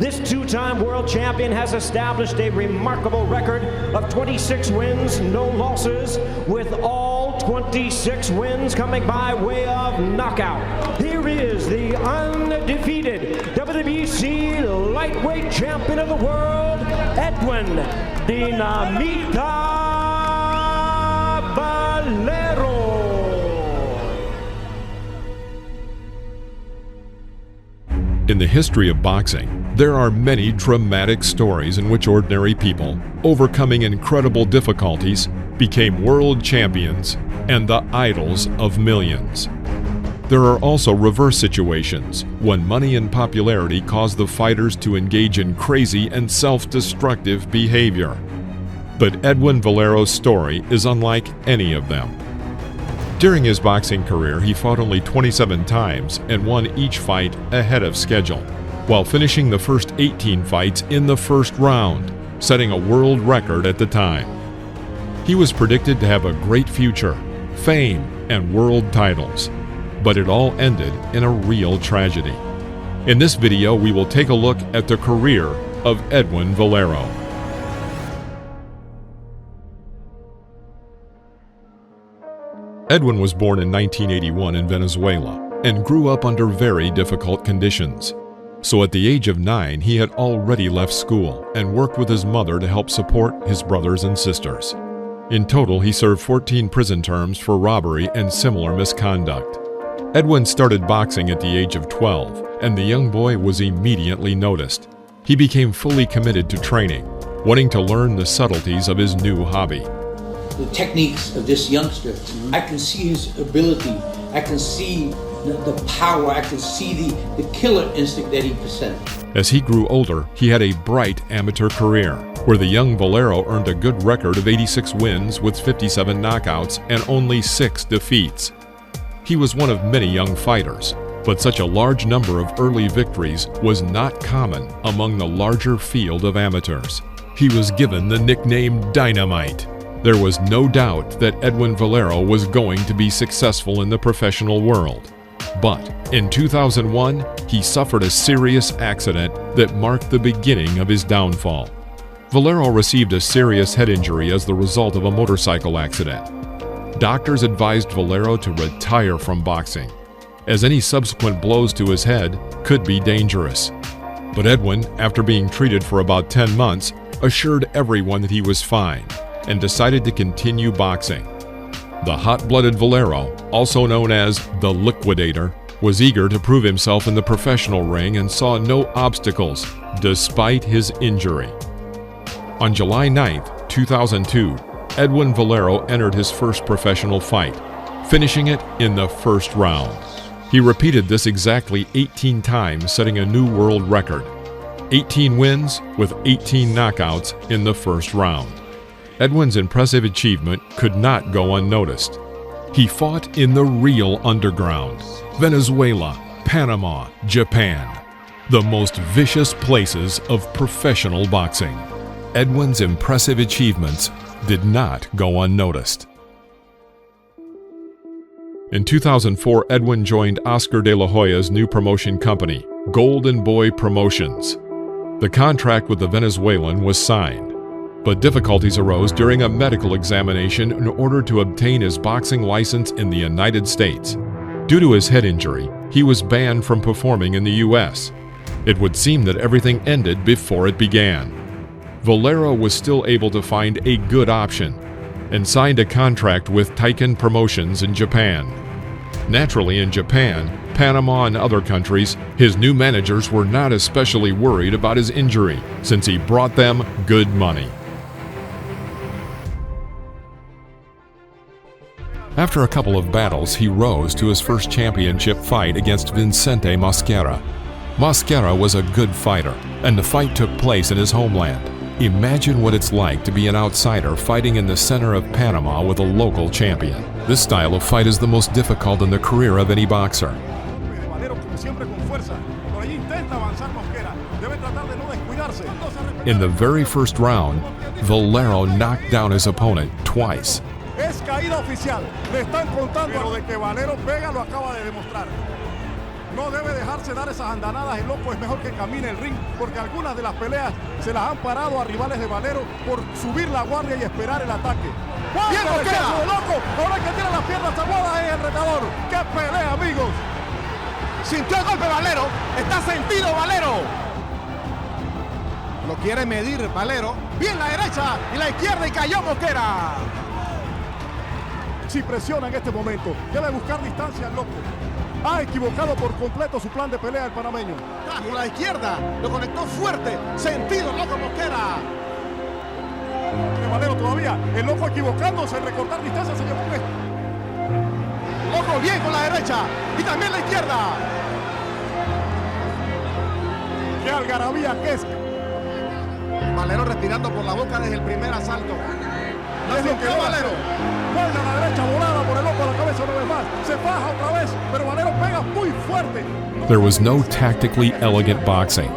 this two-time world champion has established a remarkable record of 26 wins, no losses, with all 26 wins coming by way of knockout. Here is the undefeated WBC lightweight champion of the world, Edwin Dinamita Valero. In the history of boxing, there are many dramatic stories in which ordinary people, overcoming incredible difficulties, became world champions and the idols of millions. There are also reverse situations, when money and popularity cause the fighters to engage in crazy and self-destructive behavior. But Edwin Valero's story is unlike any of them. During his boxing career, he fought only 27 times and won each fight ahead of schedule, while finishing the first 18 fights in the first round, setting a world record at the time. He was predicted to have a great future, fame, and world titles, but it all ended in a real tragedy. In this video, we will take a look at the career of Edwin Valero. Edwin was born in 1981 in Venezuela and grew up under very difficult conditions. So at the age of 9, he had already left school and worked with his mother to help support his brothers and sisters. In total, he served 14 prison terms for robbery and similar misconduct. Edwin started boxing at the age of 12, and the young boy was immediately noticed. He became fully committed to training, wanting to learn the subtleties of his new hobby. The techniques of this youngster, I can see his ability, I can see the power, I can see the killer instinct that he possessed. As he grew older, he had a bright amateur career, where the young Valero earned a good record of 86 wins with 57 knockouts and only 6 defeats. He was one of many young fighters, but such a large number of early victories was not common among the larger field of amateurs. He was given the nickname Dynamite. There was no doubt that Edwin Valero was going to be successful in the professional world. But in 2001, he suffered a serious accident that marked the beginning of his downfall. Valero received a serious head injury as the result of a motorcycle accident. Doctors advised Valero to retire from boxing, as any subsequent blows to his head could be dangerous. But Edwin, after being treated for about 10 months, assured everyone that he was fine and decided to continue boxing. The hot-blooded Valero, also known as the Liquidator, was eager to prove himself in the professional ring and saw no obstacles despite his injury. On July 9, 2002, Edwin Valero entered his first professional fight, finishing it in the first round. He repeated this exactly 18 times, setting a new world record. 18 wins with 18 knockouts in the first round. Edwin's impressive achievement could not go unnoticed. He fought in the real underground, Venezuela, Panama, Japan, the most vicious places of professional boxing. Edwin's impressive achievements did not go unnoticed. In 2004, Edwin joined Oscar de la Hoya's new promotion company, Golden Boy Promotions. The contract with the Venezuelan was signed, but difficulties arose during a medical examination in order to obtain his boxing license in the United States. Due to his head injury, he was banned from performing in the U.S. It would seem that everything ended before it began. Valero was still able to find a good option and signed a contract with Taiken Promotions in Japan. Naturally, in Japan, Panama, and other countries, his new managers were not especially worried about his injury since he brought them good money. After a couple of battles, he rose to his first championship fight against Vicente Mosquera. Mosquera was a good fighter, and the fight took place in his homeland. Imagine what it's like to be an outsider fighting in the center of Panama with a local champion. This style of fight is the most difficult in the career of any boxer. In the very first round, Valero knocked down his opponent twice. No debe dejarse dar esas andanadas, el loco es mejor que camine el ring, porque algunas de las peleas se las han parado a rivales de Valero por subir la guardia y esperar el ataque. ¡Bien lo queda! De loco! Ahora el que tiene las piernas aguadas es el retador. ¡Qué pelea, amigos! Sintió el golpe Valero, está sentido Valero. Lo quiere medir Valero. Bien la derecha y la izquierda y cayó Mosquera. Si presiona en este momento, debe buscar distancia al loco. Ha equivocado por completo su plan de pelea el panameño. Con la izquierda, lo conectó fuerte, sentido loco Mosquera. Valero todavía, el loco equivocándose en recortar distancia, se llevó un gesto. Loco bien con la derecha y también la izquierda. ¡Qué algarabía que es! Valero respirando por la boca desde el primer asalto. No es lo que Valero. Vuelve a la derecha, volada por el loco a la cabeza una vez más. Se baja otra vez, pero Valero pega muy fuerte. There was no tactically elegant boxing.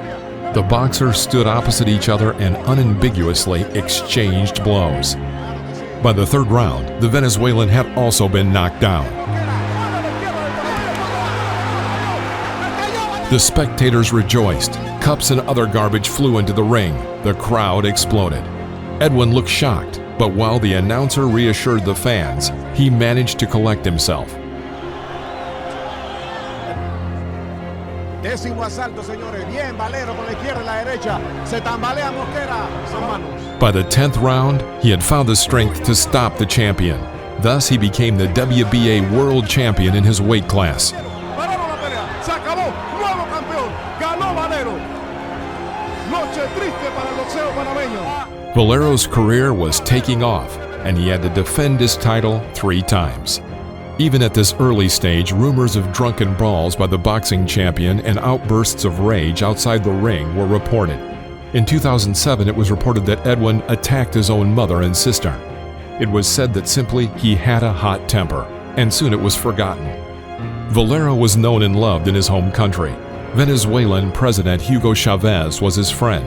The boxers stood opposite each other and unambiguously exchanged blows. By the third round, the Venezuelan had also been knocked down. The spectators rejoiced. Cups and other garbage flew into the ring. The crowd exploded. Edwin looked shocked, but while the announcer reassured the fans, he managed to collect himself. Décimo asalto, señores. Bien, Valero con la izquierda y la derecha. Se tambalea Mosquera. Son manos. By the 10th round, he had found the strength to stop the champion. Thus, he became the WBA world champion in his weight class. Pararon la pelea. Se acabó. Nuevo campeón. Ganó Valero. Noche triste para el boxeo panameño. Valero's career was taking off, and he had to defend his title 3 times. Even at this early stage, rumors of drunken brawls by the boxing champion and outbursts of rage outside the ring were reported. In 2007, it was reported that Edwin attacked his own mother and sister. It was said that simply he had a hot temper, and soon it was forgotten. Valero was known and loved in his home country. Venezuelan President Hugo Chavez was his friend,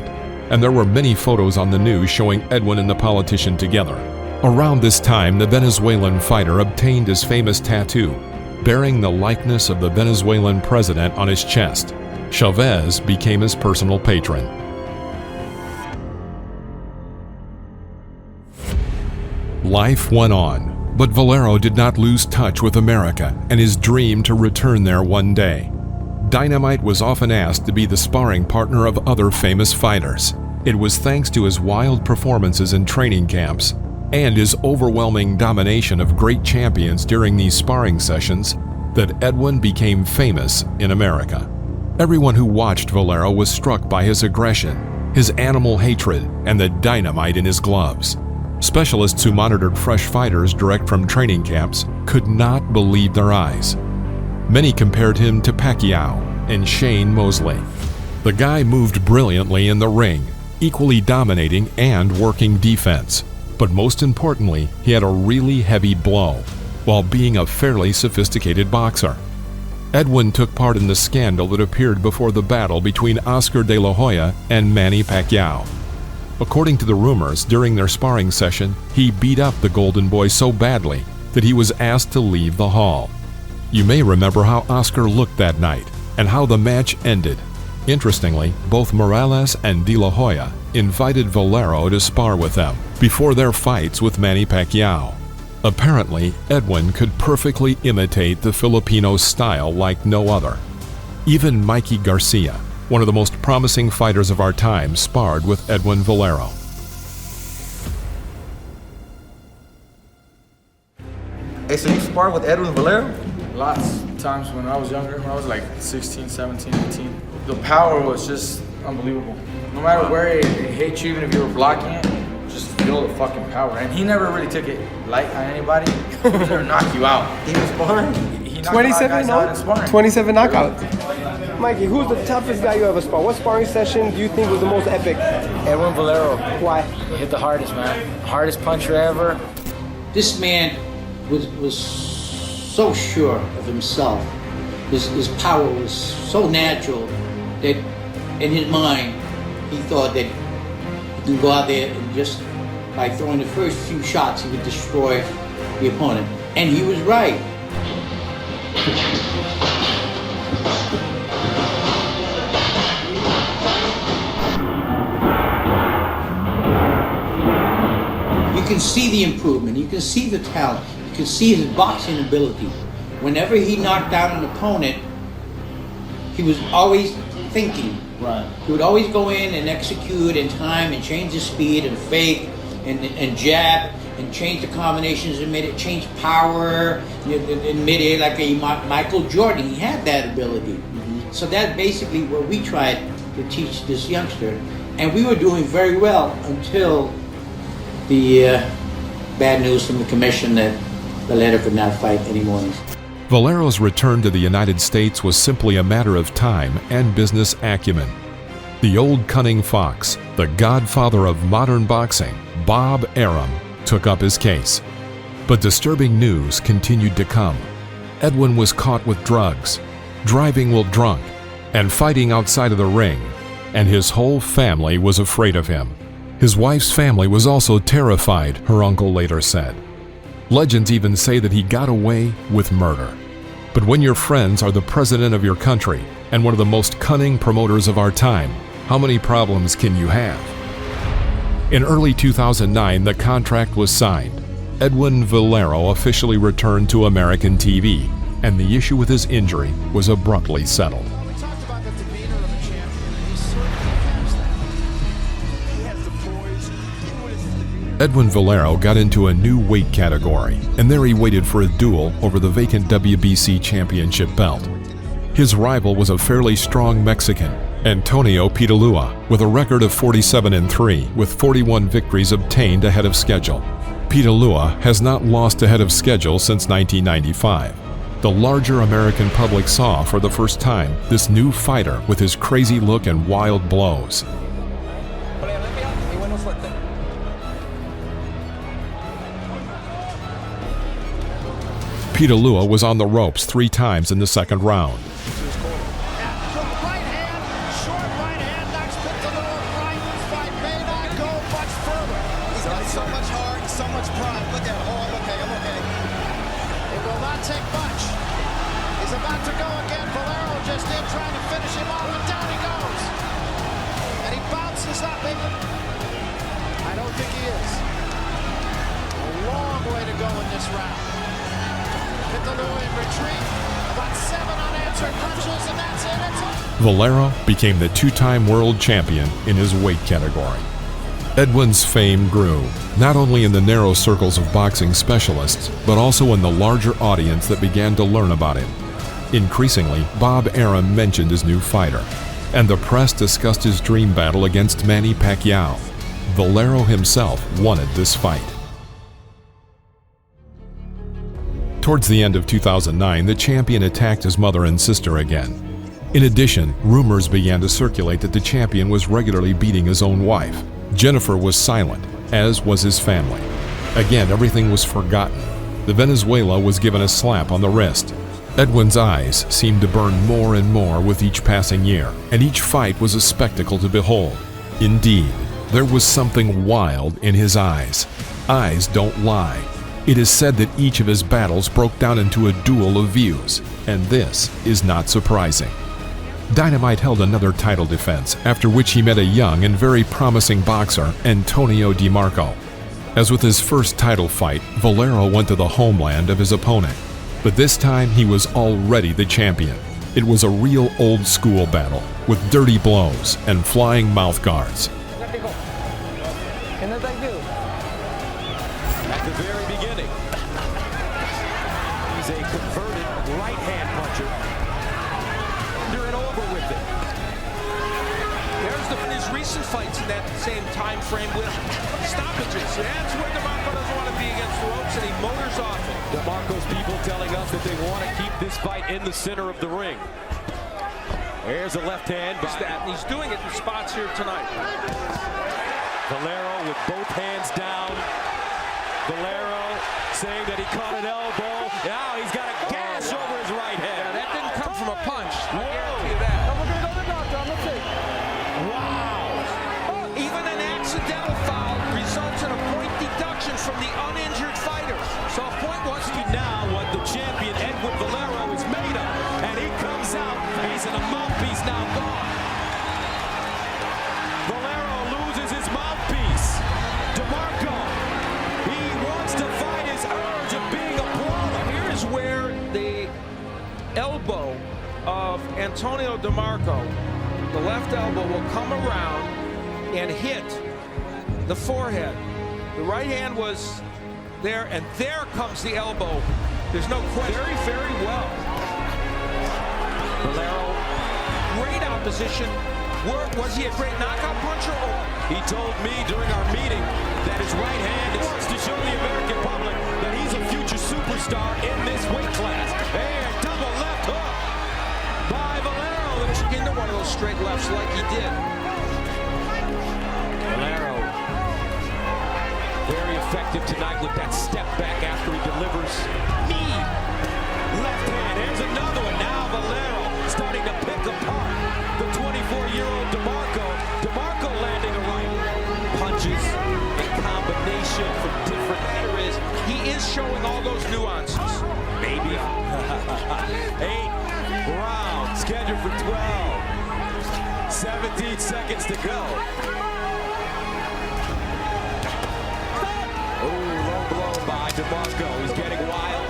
and there were many photos on the news showing Edwin and the politician together. Around this time, the Venezuelan fighter obtained his famous tattoo, bearing the likeness of the Venezuelan president on his chest. Chavez became his personal patron. Life went on, but Valero did not lose touch with America and his dream to return there one day. Dynamite was often asked to be the sparring partner of other famous fighters. It was thanks to his wild performances in training camps and his overwhelming domination of great champions during these sparring sessions that Edwin became famous in America. Everyone who watched Valero was struck by his aggression, his animal hatred, and the dynamite in his gloves. Specialists who monitored fresh fighters direct from training camps could not believe their eyes. Many compared him to Pacquiao and Shane Mosley. The guy moved brilliantly in the ring, equally dominating and working defense. But most importantly, he had a really heavy blow, while being a fairly sophisticated boxer. Edwin took part in the scandal that appeared before the battle between Oscar de la Hoya and Manny Pacquiao. According to the rumors, during their sparring session, he beat up the Golden Boy so badly that he was asked to leave the hall. You may remember how Oscar looked that night and how the match ended. Interestingly, both Morales and De La Hoya invited Valero to spar with them before their fights with Manny Pacquiao. Apparently, Edwin could perfectly imitate the Filipino style like no other. Even Mikey Garcia, one of the most promising fighters of our time, sparred with Edwin Valero. Hey, so you sparred with Edwin Valero? Lots of times when I was younger, when I was like 16, 17, 18. The power was just unbelievable. No matter where it hit you, even if you were blocking it, just feel the fucking power. And he never really took it light on anybody. He was there to knock you out. He was sparring? He knocked 27 out in sparring. 27 knockouts. Mikey, who's the toughest guy you ever sparred? What sparring session do you think was the most epic? Edwin Valero. Why? He hit the hardest, man. Hardest puncher ever. This man was so sure of himself. His power was so natural that in his mind, he thought that he could go out there and just by throwing the first few shots, he would destroy the opponent. And he was right. can see the improvement. You can see the talent. You can see his boxing ability. Whenever he knocked out an opponent, he was always thinking. Right. He would always go in and execute in time and change his speed and fake and jab and change the combinations and change power in mid-air like a Michael Jordan. He had that ability. So that's basically what we tried to teach this youngster. And we were doing very well until the bad news from the commission that Valero could not fight anymore. Valero's return to the United States was simply a matter of time and business acumen. The old cunning fox, the godfather of modern boxing, Bob Arum, took up his case. But disturbing news continued to come. Edwin was caught with drugs, driving while drunk, and fighting outside of the ring, and his whole family was afraid of him. His wife's family was also terrified, her uncle later said. Legends even say that he got away with murder. But when your friends are the president of your country and one of the most cunning promoters of our time, how many problems can you have? In early 2009, the contract was signed. Edwin Valero officially returned to American TV, and the issue with his injury was abruptly settled. Edwin Valero got into a new weight category, and there he waited for a duel over the vacant WBC championship belt. His rival was a fairly strong Mexican, Antonio Pitalua, with a record of 47-3, with 41 victories obtained ahead of schedule. Pitalua has not lost ahead of schedule since 1995. The larger American public saw for the first time this new fighter with his crazy look and wild blows. Pitalua was on the ropes 3 times in the second round. Valero became the 2-time world champion in his weight category. Edwin's fame grew, not only in the narrow circles of boxing specialists, but also in the larger audience that began to learn about him. Increasingly, Bob Arum mentioned his new fighter, and the press discussed his dream battle against Manny Pacquiao. Valero himself wanted this fight. Towards the end of 2009, the champion attacked his mother and sister again. In addition, rumors began to circulate that the champion was regularly beating his own wife. Jennifer was silent, as was his family. Again, everything was forgotten. The Venezuela was given a slap on the wrist. Edwin's eyes seemed to burn more and more with each passing year, and each fight was a spectacle to behold. Indeed, there was something wild in his eyes. Eyes don't lie. It is said that each of his battles broke down into a duel of views, and this is not surprising. Dynamite held another title defense, after which he met a young and very promising boxer, Antonio DiMarco. As with his first title fight, Valero went to the homeland of his opponent. But this time he was already the champion. It was a real old-school battle, with dirty blows and flying mouth guards. At the very beginning, he's a converted right-hand puncher. Under and over with it. There's his recent fights in that same time frame with stoppages. That's where DiMarco doesn't want to be against the ropes, and he motors off it. DiMarco's people telling us that they want to keep this fight in the center of the ring. There's a left hand. And he's doing it in spots here tonight. Valero with both hands down. Valero saying that he caught an elbow. Now he's got a gash over his right head. Yeah, that didn't come from a punch. I guarantee you that. Wow. Even an accidental foul results in a point deduction from the uninjured fighter. So a point was Now what the champion Edwin Valero is made of. And he comes out. He's in a mouthpiece now gone. Valero loses his mouthpiece. DiMarco Antonio DeMarco, the left elbow will come around and hit the forehead. The right hand was there, and there comes the elbow. There's no question. Very, very well. Valero, great opposition. Was he a great knockout puncher? He told me during our meeting that his right hand wants to show the American public that he's a future superstar in this weight class. And double left hook by Valero. Into one of those straight lefts like he did. Valero, very effective tonight with that step back after he delivers. Knee, left hand, here's another one. Now Valero starting to pick apart the 24-year-old DeMarco. DeMarco landing a right. Punches in combination from different areas. He is showing all those nuances. Maybe. 8 rounds scheduled for 12. 17 seconds to go. Oh, low blow by DeMarco. He's getting wild.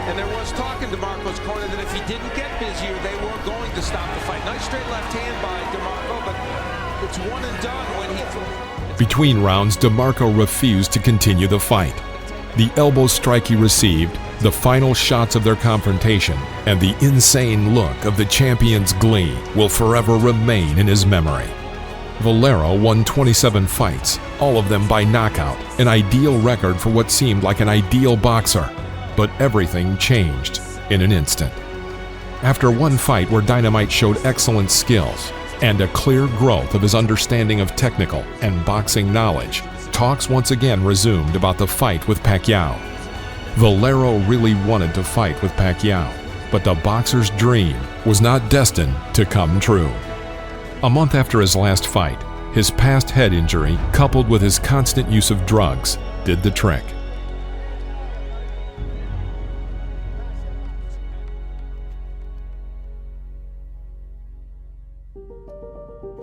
And there was talk in DeMarco's corner that if he didn't get busier, they were going to stop the fight. Nice straight left hand by DeMarco, but it's one and done when he... Between rounds, DeMarco refused to continue the fight. The elbow strike he received, the final shots of their confrontation, and the insane look of the champion's glee will forever remain in his memory. Valero won 27 fights, all of them by knockout, an ideal record for what seemed like an ideal boxer. But everything changed in an instant. After one fight where Dynamite showed excellent skills and a clear growth of his understanding of technical and boxing knowledge, talks once again resumed about the fight with Pacquiao. Valero really wanted to fight with Pacquiao, but the boxer's dream was not destined to come true. A month after his last fight, his past head injury, coupled with his constant use of drugs, did the trick.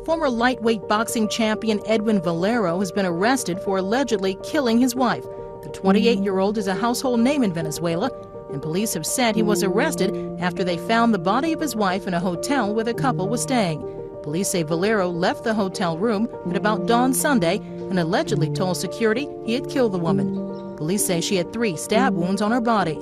Former lightweight boxing champion Edwin Valero has been arrested for allegedly killing his wife. The 28-year-old is a household name in Venezuela, and police have said he was arrested after they found the body of his wife in a hotel where the couple was staying. Police say Valero left the hotel room at about dawn Sunday and allegedly told security he had killed the woman. Police say she had 3 stab wounds on her body.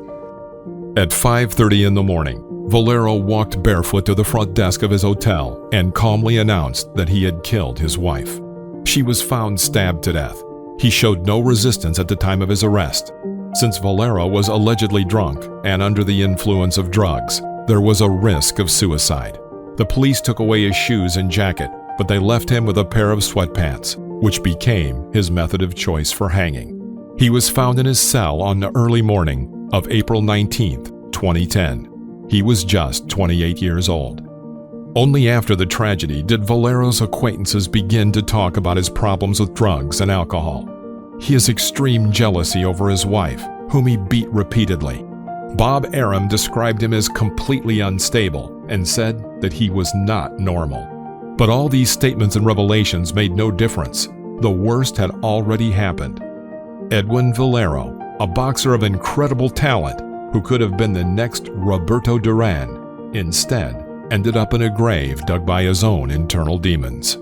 At 5:30 in the morning, Valero walked barefoot to the front desk of his hotel and calmly announced that he had killed his wife. She was found stabbed to death. He showed no resistance at the time of his arrest. Since Valero was allegedly drunk and under the influence of drugs, there was a risk of suicide. The police took away his shoes and jacket, but they left him with a pair of sweatpants, which became his method of choice for hanging. He was found in his cell on the early morning of April 19, 2010. He was just 28 years old. Only after the tragedy did Valero's acquaintances begin to talk about his problems with drugs and alcohol. He has extreme jealousy over his wife, whom he beat repeatedly. Bob Arum described him as completely unstable and said that he was not normal. But all these statements and revelations made no difference. The worst had already happened. Edwin Valero, a boxer of incredible talent who could have been the next Roberto Duran, instead ended up in a grave dug by his own internal demons.